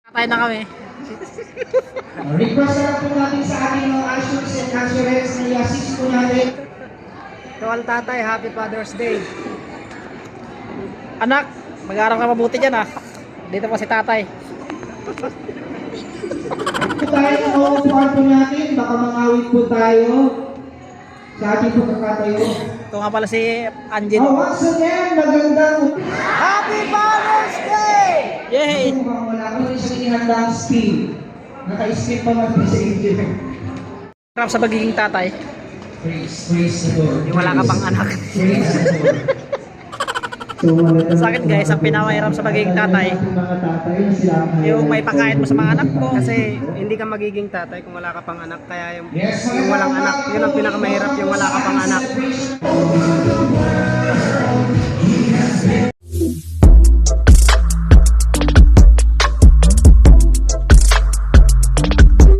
Tatay na kami. Request na po natin sa ating mga ushers and usherettes na i-assist po natin. Ito ang tatay, happy Father's Day. Anak, mag-aaral ka mabuti dyan ah. Dito pa si tatay. Ito tayo na mauupuan po natin, baka mangawit po tayo sa ating pagkakatayo. Ito nga pala si Angel. Once again, magandang Happy Father's Day! Yay! Ito bang wala ko rin sa inihandang speed. Naka-speed pa man po sa inyo. Sarap sa pagiging tatay. Praise the Lord. Yung wala ka pang anak. Praise the Lord. Sa akin guys, ang pinamahirap sa pagiging tatay, yung may pakain mo sa mga anak mo. Kasi hindi ka magiging tatay kung wala ka pang anak. Kaya yung walang anak, yun ang pinakamahirap, yung wala ka pang anak.